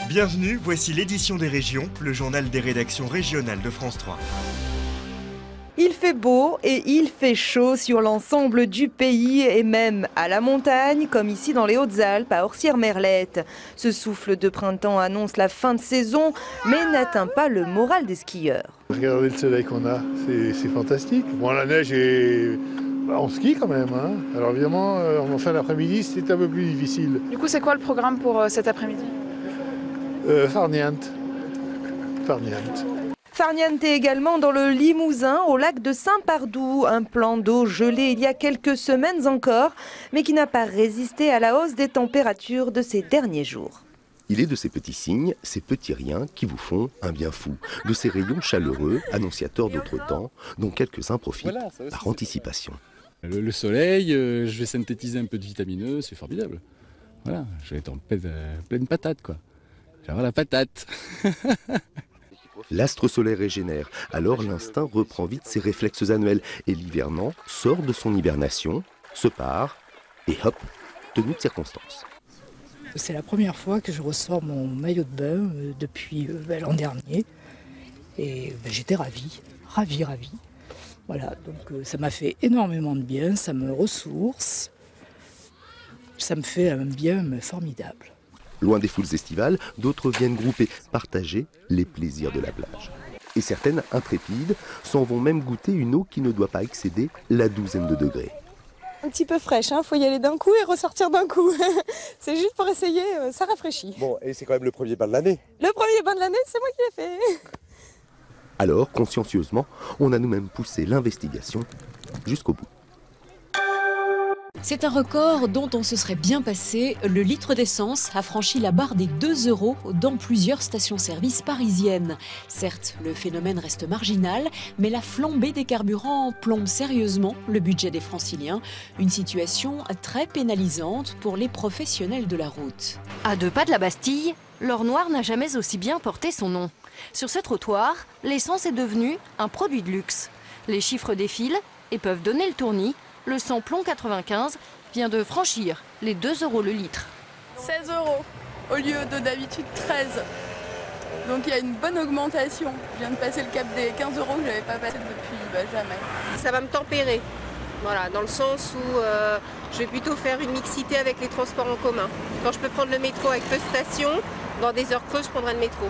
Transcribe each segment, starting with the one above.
Bienvenue, voici l'édition des régions, le journal des rédactions régionales de France 3. Il fait beau et il fait chaud sur l'ensemble du pays et même à la montagne, comme ici dans les Hautes-Alpes, à Orcières-Merlette. Ce souffle de printemps annonce la fin de saison, mais n'atteint pas le moral des skieurs. Regardez le soleil qu'on a, c'est fantastique. Bon, la neige est... on skie quand même, hein. Alors évidemment, en fin d'après-midi, c'est un peu plus difficile. Du coup, c'est quoi le programme pour cet après-midi ? Farniente. Farniente est également dans le Limousin, au lac de Saint-Pardoux, un plan d'eau gelé il y a quelques semaines encore, mais qui n'a pas résisté à la hausse des températures de ces derniers jours. Il est de ces petits signes, ces petits riens qui vous font un bien fou, de ces rayons chaleureux, annonciateurs d'autres temps, dont quelques-uns profitent par anticipation. Le soleil, je vais synthétiser un peu de vitamine E, c'est formidable. Voilà, je vais être en pleine patate, quoi. Je vais avoir la patate. L'astre solaire régénère, alors l'instinct reprend vite ses réflexes annuels et l'hivernant sort de son hibernation, se part et hop, tenue de circonstance. C'est la première fois que je ressors mon maillot de bain depuis l'an dernier et j'étais ravie. Voilà, donc ça m'a fait énormément de bien, ça me ressource, ça me fait un bien formidable. Loin des foules estivales, d'autres viennent grouper, partager les plaisirs de la plage. Et certaines, intrépides, s'en vont même goûter une eau qui ne doit pas excéder la douzaine de degrés. Un petit peu fraîche, faut y aller d'un coup et ressortir d'un coup. C'est juste pour essayer, ça rafraîchit. Bon, et c'est quand même le premier bain de l'année. Le premier bain de l'année, c'est moi qui l'ai fait. Alors, consciencieusement, on a nous-mêmes poussé l'investigation jusqu'au bout. C'est un record dont on se serait bien passé. Le litre d'essence a franchi la barre des 2 € dans plusieurs stations-service parisiennes. Certes, le phénomène reste marginal, mais la flambée des carburants plombe sérieusement le budget des franciliens. Une situation très pénalisante pour les professionnels de la route. À 2 pas de la Bastille, l'or noir n'a jamais aussi bien porté son nom. Sur ce trottoir, l'essence est devenue un produit de luxe. Les chiffres défilent et peuvent donner le tournis. Le samplon 95 vient de franchir les 2 € le litre. 16 € au lieu de d'habitude 13. Donc il y a une bonne augmentation. Je viens de passer le cap des 15 € que je n'avais pas passé depuis jamais. Ça va me tempérer, voilà, dans le sens où je vais plutôt faire une mixité avec les transports en commun. Quand je peux prendre le métro avec peu de stations, dans des heures creuses, je prendrai le métro.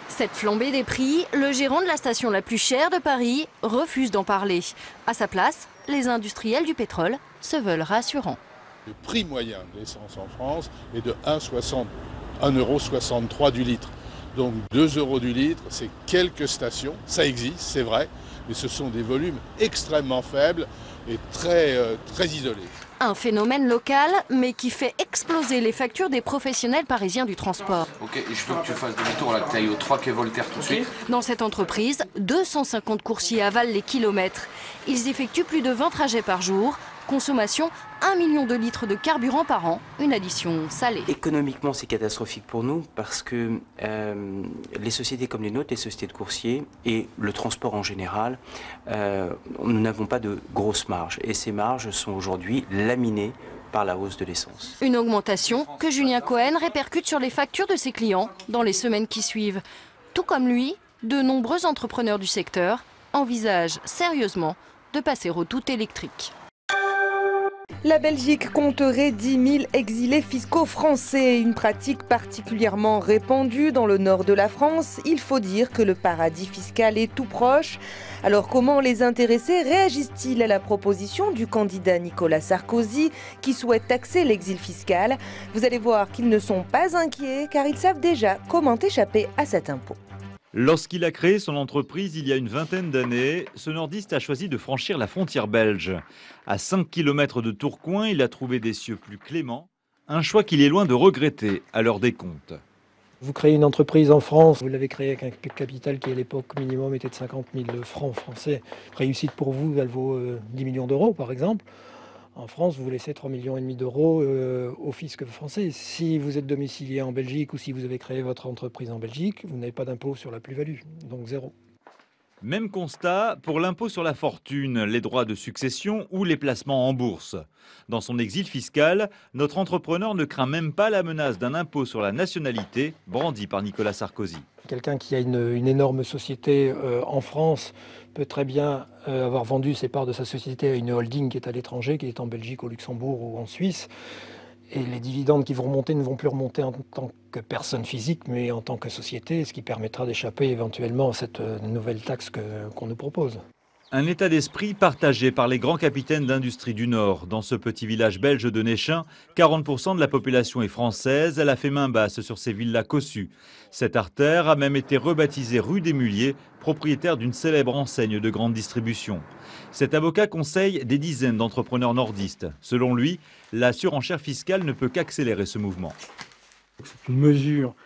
Cette flambée des prix, le gérant de la station la plus chère de Paris refuse d'en parler. À sa place, les industriels du pétrole se veulent rassurants. Le prix moyen de l'essence en France est de 1,63 € du litre. Donc 2 € du litre, c'est quelques stations, ça existe, c'est vrai, mais ce sont des volumes extrêmement faibles et très isolés. Un phénomène local, mais qui fait exploser les factures des professionnels parisiens du transport. Ok, je veux que tu fasses demi-tour là, que tu ailles au 3 quai Voltaire tout de suite. Dans cette entreprise, 250 coursiers avalent les kilomètres. Ils effectuent plus de 20 trajets par jour. Consommation, 1 million de litres de carburant par an, une addition salée. Économiquement, c'est catastrophique pour nous parce que les sociétés comme les nôtres, les sociétés de coursiers et le transport en général, nous n'avons pas de grosses marges. Et ces marges sont aujourd'hui laminées par la hausse de l'essence. Une augmentation que Julien Cohen répercute sur les factures de ses clients dans les semaines qui suivent. Tout comme lui, de nombreux entrepreneurs du secteur envisagent sérieusement de passer au tout électrique. La Belgique compterait 10 000 exilés fiscaux français, une pratique particulièrement répandue dans le nord de la France. Il faut dire que le paradis fiscal est tout proche. Alors comment les intéressés réagissent-ils à la proposition du candidat Nicolas Sarkozy qui souhaite taxer l'exil fiscal? Vous allez voir qu'ils ne sont pas inquiets car ils savent déjà comment échapper à cet impôt. Lorsqu'il a créé son entreprise il y a une vingtaine d'années, ce nordiste a choisi de franchir la frontière belge. À 5 km de Tourcoing, il a trouvé des cieux plus cléments, un choix qu'il est loin de regretter à l'heure des comptes. Vous créez une entreprise en France, vous l'avez créée avec un capital qui à l'époque minimum était de 50 000 francs français. Réussite pour vous, elle vaut 10 millions d'euros par exemple. En France, vous laissez 3,5 millions d'euros au fisc français. Si vous êtes domicilié en Belgique ou si vous avez créé votre entreprise en Belgique, vous n'avez pas d'impôt sur la plus-value, donc zéro. Même constat pour l'impôt sur la fortune, les droits de succession ou les placements en bourse. Dans son exil fiscal, notre entrepreneur ne craint même pas la menace d'un impôt sur la nationalité brandi par Nicolas Sarkozy. Quelqu'un qui a une énorme société en France peut très bien avoir vendu ses parts de sa société à une holding qui est à l'étranger, qui est en Belgique, au Luxembourg ou en Suisse. Et les dividendes qui vont remonter ne vont plus remonter en tant que personne physique, mais en tant que société, ce qui permettra d'échapper éventuellement à cette nouvelle taxe qu'on nous propose. Un état d'esprit partagé par les grands capitaines d'industrie du Nord. Dans ce petit village belge de Néchin, 40% de la population est française. Elle a fait main basse sur ces villas cossues. Cette artère a même été rebaptisée rue des Muliers, propriétaire d'une célèbre enseigne de grande distribution. Cet avocat conseille des dizaines d'entrepreneurs nordistes. Selon lui, la surenchère fiscale ne peut qu'accélérer ce mouvement. C'est une mesure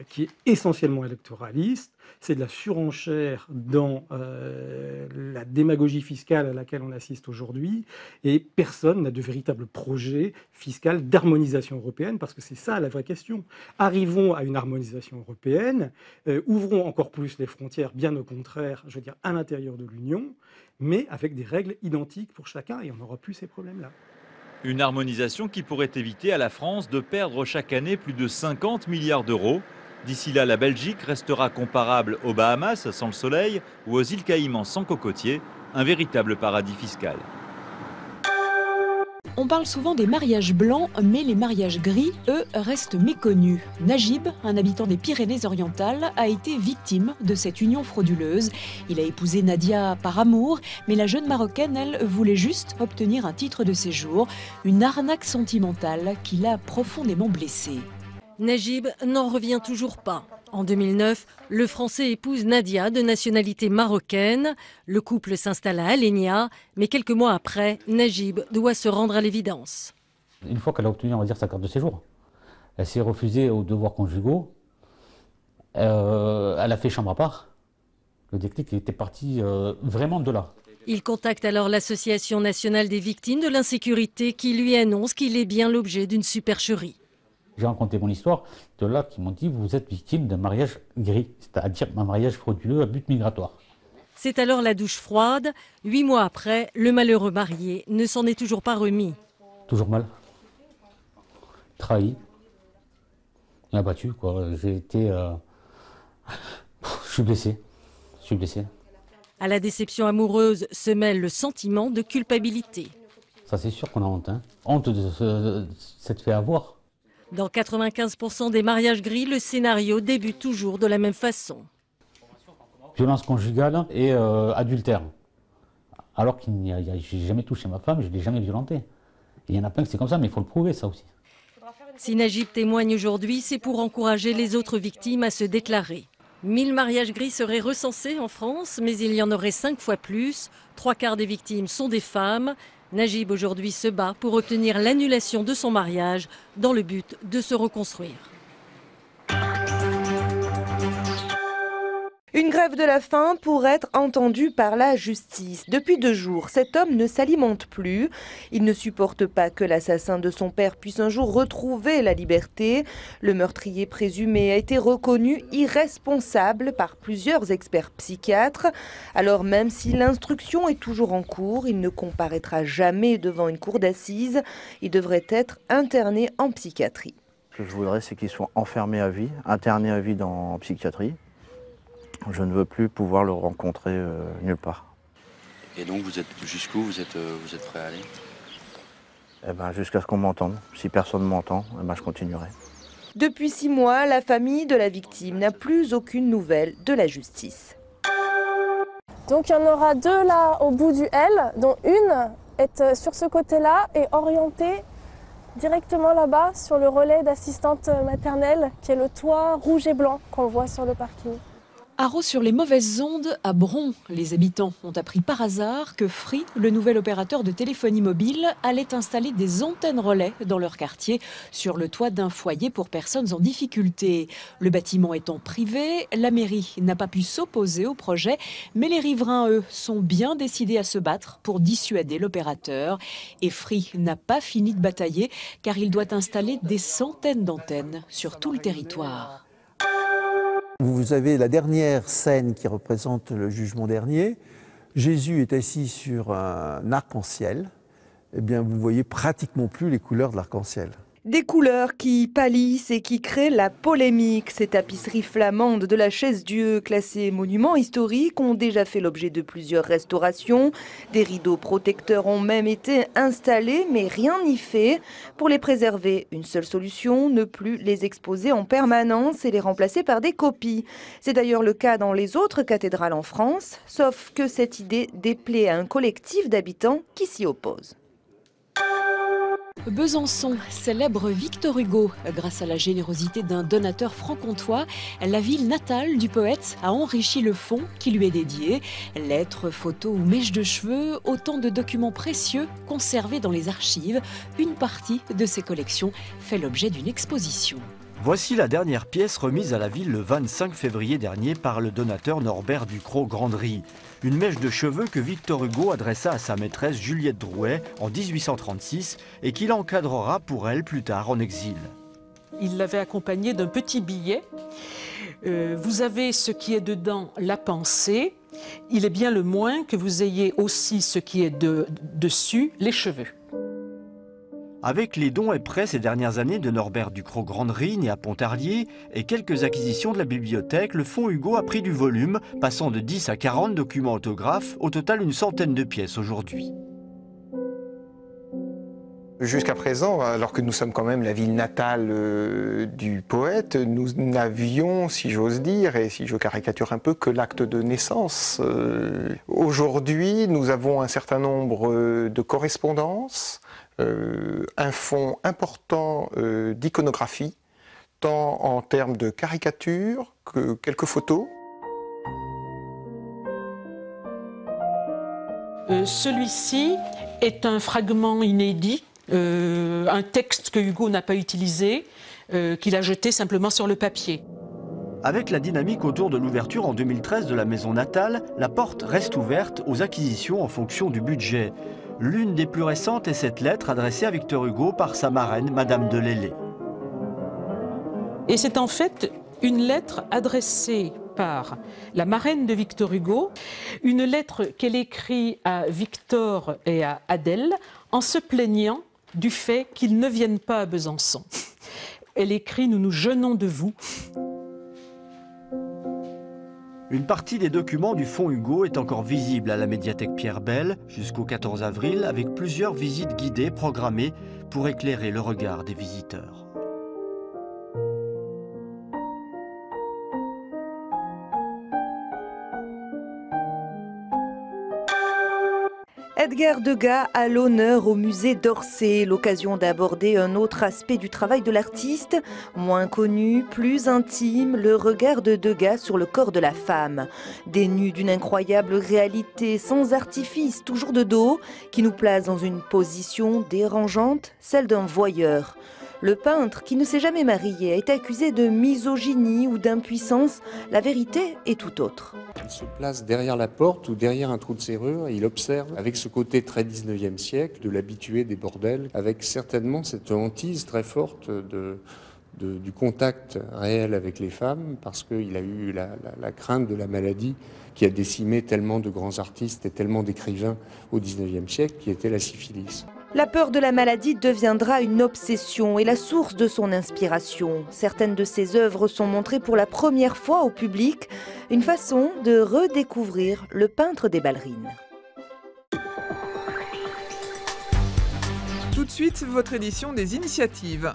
qui est essentiellement électoraliste. C'est de la surenchère dans la démagogie fiscale à laquelle on assiste aujourd'hui. Et personne n'a de véritable projet fiscal d'harmonisation européenne, parce que c'est ça la vraie question. Arrivons à une harmonisation européenne, ouvrons encore plus les frontières, bien au contraire, je veux dire, à l'intérieur de l'Union, mais avec des règles identiques pour chacun, et on n'aura plus ces problèmes-là. Une harmonisation qui pourrait éviter à la France de perdre chaque année plus de 50 milliards d'euros. D'ici là, la Belgique restera comparable aux Bahamas sans le soleil ou aux îles Caïmans sans cocotiers, un véritable paradis fiscal. On parle souvent des mariages blancs, mais les mariages gris, eux, restent méconnus. Najib, un habitant des Pyrénées-Orientales, a été victime de cette union frauduleuse. Il a épousé Nadia par amour, mais la jeune Marocaine, elle, voulait juste obtenir un titre de séjour. Une arnaque sentimentale qui l'a profondément blessé. Najib n'en revient toujours pas. En 2009, le Français épouse Nadia, de nationalité marocaine. Le couple s'installe à Alenia, mais quelques mois après, Najib doit se rendre à l'évidence. Une fois qu'elle a obtenu, on va dire, sa carte de séjour, elle s'est refusée aux devoirs conjugaux. Elle a fait chambre à part. Le déclic était parti vraiment de là. Il contacte alors l'Association nationale des victimes de l'insécurité qui lui annonce qu'il est bien l'objet d'une supercherie. J'ai raconté mon histoire, de là qui m'ont dit vous êtes victime d'un mariage gris, c'est-à-dire un mariage frauduleux à but migratoire. C'est alors la douche froide. 8 mois après, le malheureux marié ne s'en est toujours pas remis. Toujours mal. Trahi. Abattu, quoi. J'ai été... Je suis blessé. À la déception amoureuse se mêle le sentiment de culpabilité. Ça, c'est sûr qu'on a honte. Hein. Honte de s'être fait avoir. Dans 95% des mariages gris, le scénario débute toujours de la même façon. Violence conjugale et adultère. Alors que j'ai jamais touché ma femme, je ne l'ai jamais violentée. Il y en a plein que c'est comme ça, mais il faut le prouver, ça aussi. Si Najib témoigne aujourd'hui, c'est pour encourager les autres victimes à se déclarer. 1000 mariages gris seraient recensés en France, mais il y en aurait 5 fois plus. 3/4 des victimes sont des femmes. Najib aujourd'hui se bat pour obtenir l'annulation de son mariage dans le but de se reconstruire. Une grève de la faim pour être entendue par la justice. Depuis 2 jours, cet homme ne s'alimente plus. Il ne supporte pas que l'assassin de son père puisse un jour retrouver la liberté. Le meurtrier présumé a été reconnu irresponsable par plusieurs experts psychiatres. Alors même si l'instruction est toujours en cours, il ne comparaîtra jamais devant une cour d'assises. Il devrait être interné en psychiatrie. Ce que je voudrais, c'est qu'il soit enfermé à vie, interné à vie en psychiatrie. Je ne veux plus pouvoir le rencontrer nulle part. Et donc vous êtes jusqu'où vous êtes prêt à aller? Eh ben, jusqu'à ce qu'on m'entende. Si personne ne m'entend, eh ben, je continuerai. Depuis 6 mois, la famille de la victime n'a plus aucune nouvelle de la justice. Donc il y en aura 2 là au bout du L, dont une est sur ce côté-là et orientée directement là-bas sur le relais d'assistante maternelle qui est le toit rouge et blanc qu'on voit sur le parking. Haro sur les mauvaises ondes à Bron. Les habitants ont appris par hasard que Free, le nouvel opérateur de téléphonie mobile, allait installer des antennes relais dans leur quartier sur le toit d'un foyer pour personnes en difficulté. Le bâtiment étant privé, la mairie n'a pas pu s'opposer au projet, mais les riverains, eux, sont bien décidés à se battre pour dissuader l'opérateur. Et Free n'a pas fini de batailler car il doit installer des centaines d'antennes sur tout le territoire. Vous avez la dernière scène qui représente le jugement dernier. Jésus est assis sur un arc-en-ciel. Eh bien, vous ne voyez pratiquement plus les couleurs de l'arc-en-ciel. Des couleurs qui pâlissent et qui créent la polémique. Ces tapisseries flamandes de la Chaise-Dieu, classées monuments historiques, ont déjà fait l'objet de plusieurs restaurations. Des rideaux protecteurs ont même été installés, mais rien n'y fait. Pour les préserver, une seule solution, ne plus les exposer en permanence et les remplacer par des copies. C'est d'ailleurs le cas dans les autres cathédrales en France, sauf que cette idée déplaît à un collectif d'habitants qui s'y oppose. Besançon célèbre Victor Hugo. Grâce à la générosité d'un donateur franc-comtois, la ville natale du poète a enrichi le fonds qui lui est dédié. Lettres, photos ou mèches de cheveux, autant de documents précieux conservés dans les archives. Une partie de ces collections fait l'objet d'une exposition. Voici la dernière pièce remise à la ville le 25 février dernier par le donateur Norbert Ducrot-Grandry. Une mèche de cheveux que Victor Hugo adressa à sa maîtresse Juliette Drouet en 1836 et qu'il encadrera pour elle plus tard en exil. Il l'avait accompagné d'un petit billet. Vous avez ce qui est dedans, la pensée. Il est bien le moins que vous ayez aussi ce qui est dessus, les cheveux. Avec les dons et prêts ces dernières années de Norbert Ducrot-Grandry, né à Pontarlier, et quelques acquisitions de la bibliothèque, le fonds Hugo a pris du volume, passant de 10 à 40 documents autographes, au total une centaine de pièces aujourd'hui. Jusqu'à présent, alors que nous sommes quand même la ville natale du poète, nous n'avions, si j'ose dire, et si je caricature un peu, que l'acte de naissance. Aujourd'hui, nous avons un certain nombre de correspondances, un fonds important d'iconographie, tant en termes de caricature que quelques photos. Celui-ci est un fragment inédit, un texte que Hugo n'a pas utilisé, qu'il a jeté simplement sur le papier. Avec la dynamique autour de l'ouverture en 2013 de la maison natale, la porte reste ouverte aux acquisitions en fonction du budget. L'une des plus récentes est cette lettre adressée à Victor Hugo par sa marraine, Madame de Lélée. Et c'est en fait une lettre adressée par la marraine de Victor Hugo, une lettre qu'elle écrit à Victor et à Adèle en se plaignant du fait qu'ils ne viennent pas à Besançon. Elle écrit « Nous nous gênons de vous ». Une partie des documents du fonds Hugo est encore visible à la médiathèque Pierre Bel jusqu'au 14 avril avec plusieurs visites guidées programmées pour éclairer le regard des visiteurs. Edgar Degas à l'honneur au musée d'Orsay, l'occasion d'aborder un autre aspect du travail de l'artiste, moins connu, plus intime, le regard de Degas sur le corps de la femme. Des nus d'une incroyable réalité, sans artifice, toujours de dos, qui nous place dans une position dérangeante, celle d'un voyeur. Le peintre, qui ne s'est jamais marié, a été accusé de misogynie ou d'impuissance. La vérité est tout autre. Il se place derrière la porte ou derrière un trou de serrure et il observe, avec ce côté très 19e siècle, de l'habitué des bordels, avec certainement cette hantise très forte du contact réel avec les femmes, parce qu'il a eu la crainte de la maladie qui a décimé tellement de grands artistes et tellement d'écrivains au 19e siècle, qui était la syphilis. La peur de la maladie deviendra une obsession et la source de son inspiration. Certaines de ses œuvres sont montrées pour la première fois au public, une façon de redécouvrir le peintre des ballerines. Tout de suite, votre édition des initiatives.